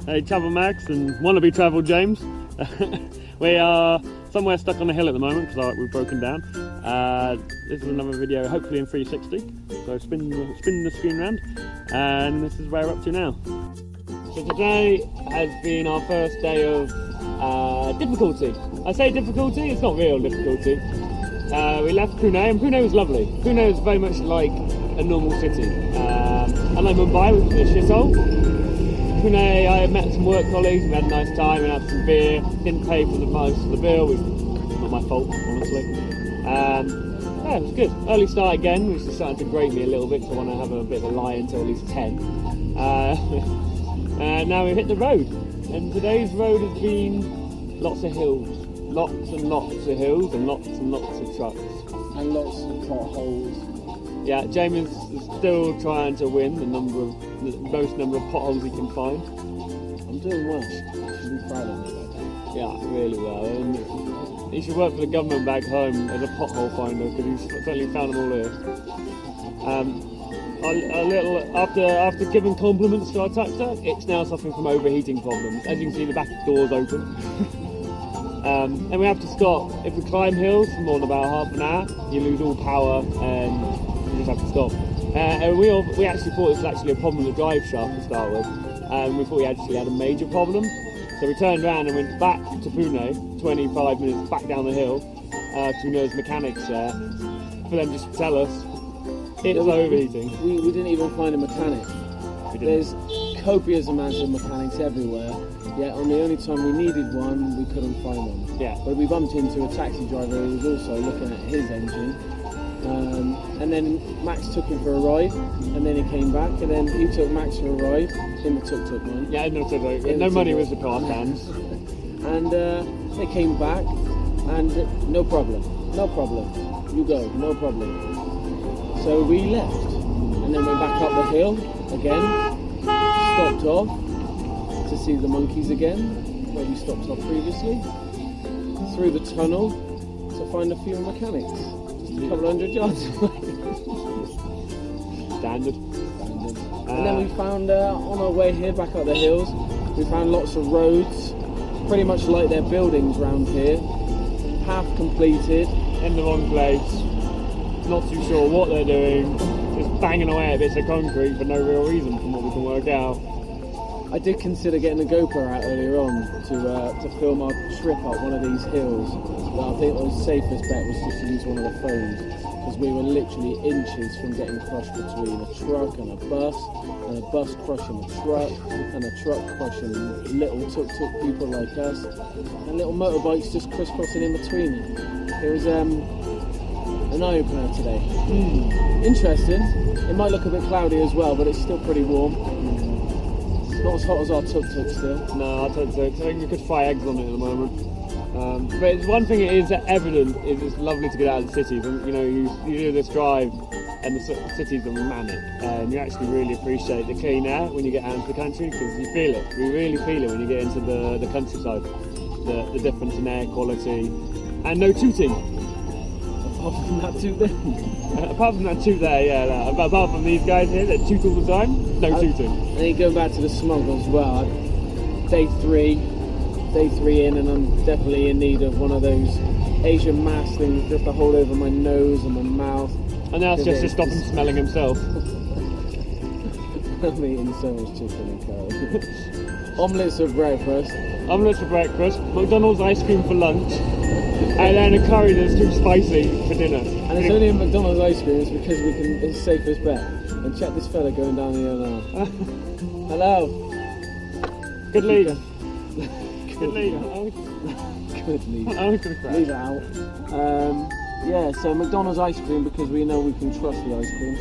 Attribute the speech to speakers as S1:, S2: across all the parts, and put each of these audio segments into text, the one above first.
S1: Hey, Travel Max and wannabe Travel James. We are somewhere stuck on a hill at the moment because we've broken down. This is another video, hopefully in 360. So spin the screen round, and this is where we're up to now. So today has been our first day of difficulty. I say difficulty, it's not real difficulty. We left Pune, and Pune was lovely. Pune is very much like a normal city. Unlike Mumbai, which is a shithole. Pune, I met some work colleagues, we had a nice time, we had some beer, didn't pay for the most of the bill, which was not my fault, honestly. Yeah, it was good. Early start again, which is starting to grate me a little bit, because I want to have a bit of a lie until at least 10. Now we've hit the road, and today's road has been lots of hills. Lots and lots of hills, and lots of trucks.
S2: And lots of potholes.
S1: Yeah, James is still trying to win the most number of potholes he can find.
S2: I'm doing well. You should be proud of me.
S1: Yeah, really well. And he should work for the government back home as a pothole finder because he's certainly found them all here. A little after giving compliments to our tractor, it's now suffering from overheating problems. As you can see, the back door's open. And we have to stop. If we climb hills for more than about half an hour, you lose all power and you just have to stop. And we actually thought this was actually a problem with the drive shaft to start with. We thought we actually had a major problem. So we turned around and went back to Pune, 25 minutes back down the hill, to Pune's mechanics there, for them just to tell us it's overheating.
S2: We didn't even find a mechanic. There's copious amounts of mechanics everywhere, yet on the only time we needed one, we couldn't find one.
S1: Yeah.
S2: But we bumped into a taxi driver who was also looking at his engine. And then Max took him for a ride, and then he came back, and then he took Max for a ride in the tuk-tuk one.
S1: Yeah, no money was the car stands.
S2: And they came back, and no problem, you go, no problem. So we left, and then went back up the hill again, stopped off to see the monkeys again, where we stopped off previously, through the tunnel to find a few mechanics. A couple hundred yards away.
S1: Standard.
S2: And then we found, on our way here, back up the hills, we found lots of roads, pretty much like their buildings round here, half completed.
S1: In the wrong place, not too sure what they're doing, just banging away at bits of concrete for no real reason from what we can work out.
S2: I did consider getting a GoPro out earlier on to film our trip up one of these hills, but I think the safest bet was just to use one of the phones, because we were literally inches from getting crushed between a truck and a bus crushing a truck, and a truck crushing little tuk-tuk people like us, and little motorbikes just crisscrossing in between. It was an eye-opener today. Interesting. It might look a bit cloudy as well, but it's still pretty warm. Not as hot as our tuk-tuk still.
S1: No, our tuk-tuk. I think we could fry eggs on it at the moment. But it's one thing it is evident is it's lovely to get out of the cities. And you know, you do this drive, and the cities are manic, and you actually really appreciate the clean air when you get out into the country, because you feel it. You really feel it when you get into the countryside. The difference in air quality, and no tooting.
S2: Apart from that toot there.
S1: Apart from that toot there, yeah. No. Apart from these guys here that toot all the time, no tooting.
S2: And then going back to the smog as well. Day three in, and I'm definitely in need of one of those Asian mask things just to hold over my nose and my mouth.
S1: And that's just to stop him smelling himself.
S2: I'm eating so much chicken and curry. Omelettes for breakfast.
S1: Omelettes for breakfast, McDonald's ice cream for lunch, and then a curry that's too spicy for dinner.
S2: And it's only a McDonald's ice cream, it's because it's safest bet. And check this fella going down here now. Hello.
S1: Good lead. Good lead.
S2: Good lead.
S1: Leave
S2: it out. Yeah, so McDonald's ice cream, because we know we can trust the ice cream,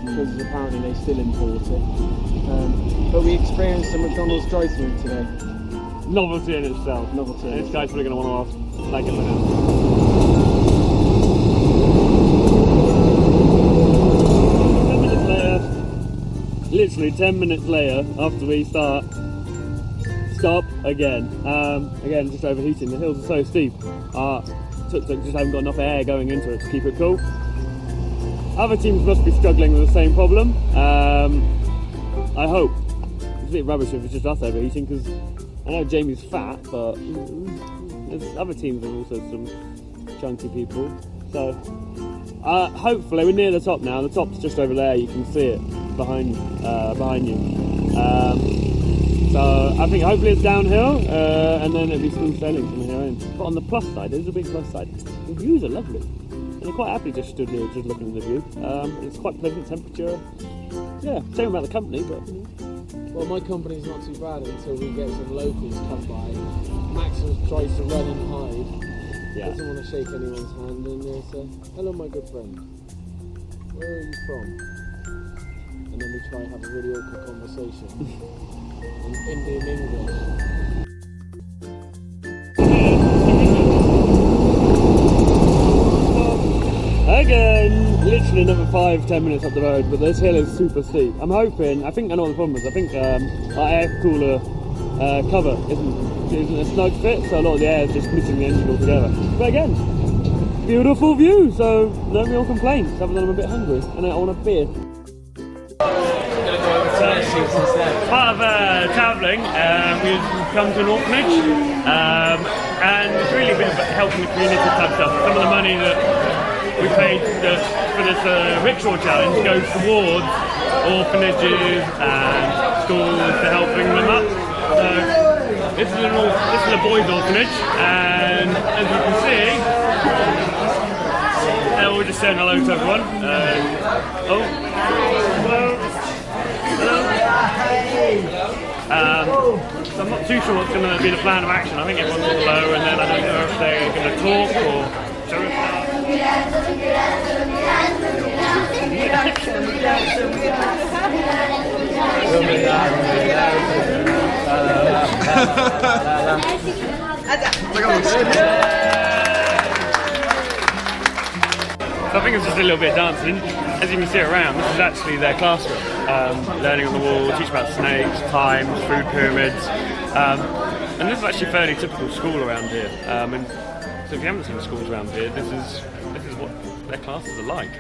S2: because apparently they still import it. But we experienced a McDonald's drive-thru today.
S1: Novelty in itself.
S2: Novelty.
S1: This guy's probably going to want to ask, like, a minute. 10 minutes later, literally 10 minutes later, after we stop again. Again, just overheating. The hills are so steep. Tuk-tuk just haven't got enough air going into it to keep it cool. Other teams must be struggling with the same problem. I hope. a bit rubbish if it's just us overeating, because I know Jamie's fat, but there's other teams with also some chunky people. So hopefully we're near the top now. The top's just over there. You can see it behind you. So I think hopefully it's downhill, and then it'll be smooth sailing from here in. But on the plus side, there's a big plus side. The views are lovely. And I'm quite happy just stood here, just looking at the view. It's quite pleasant temperature. Yeah, same about the company, but.
S2: Well, my company's not too bad until we get some locals come by. Max tries to run and hide.
S1: Yeah.
S2: Doesn't want to shake anyone's hand, and they say, "Hello, my good friend. Where are you from?" And then we try and have a really awkward conversation in Indian English.
S1: Again, literally another 5-10 minutes up the road, but this hill is super steep. I think I know what the problem is. I think our air cooler cover isn't a snug fit, so a lot of the air is just missing the engine altogether. But again, beautiful view, so no real complaints, other than I'm a bit hungry and I want a beer. Part of travelling, we've come to an orphanage, and it's really been about helping the community type stuff. Some of the money that we paid for this rickshaw challenge goes towards orphanages and schools to help bring them up. So this is a boys' orphanage, and as you can see, we're just saying hello to everyone. Hello. So I'm not too sure what's going to be the plan of action. I think everyone's all low, and then I don't know if they're going to talk or show us. So I think it's just a little bit of dancing. As you can see around, this is actually their classroom. Learning on the wall, teach about snakes, times, food pyramids. And this is actually a fairly typical school around here. And so if you haven't seen the schools around here, this is what their classes are like.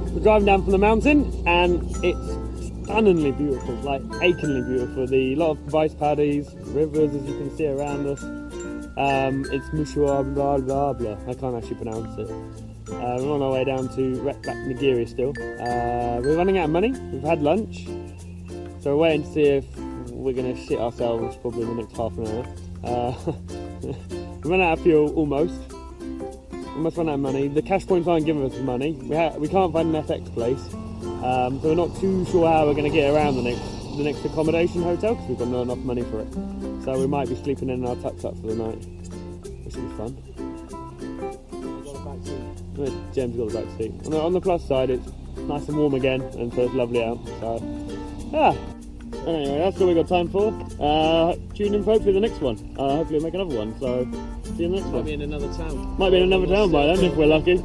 S1: So we're driving down from the mountain, and it's stunningly beautiful, like achingly beautiful. A lot of rice paddies, rivers, as you can see around us. It's Mushua blah blah blah. I can't actually pronounce it. We're on our way down to Ratnagiri still. We're running out of money. We've had lunch, so we're waiting to see if we're going to shit ourselves probably in the next half an hour. We run out of fuel almost. We must run out of money. The cash points aren't giving us money. We can't find an FX place, so we're not too sure how we're going to get around the next accommodation hotel, because we've got not enough money for it. So we might be sleeping in our tuk-tuk for the night, which will be fun. James got the back seat. On the plus side, it's nice and warm again, and so it's lovely out. So yeah. Anyway, that's all we've got time for. Tune in for hopefully the next one. Hopefully we'll make another one. So see you in the next one.
S2: Might be in another town.
S1: Might be in another town by then if we're lucky.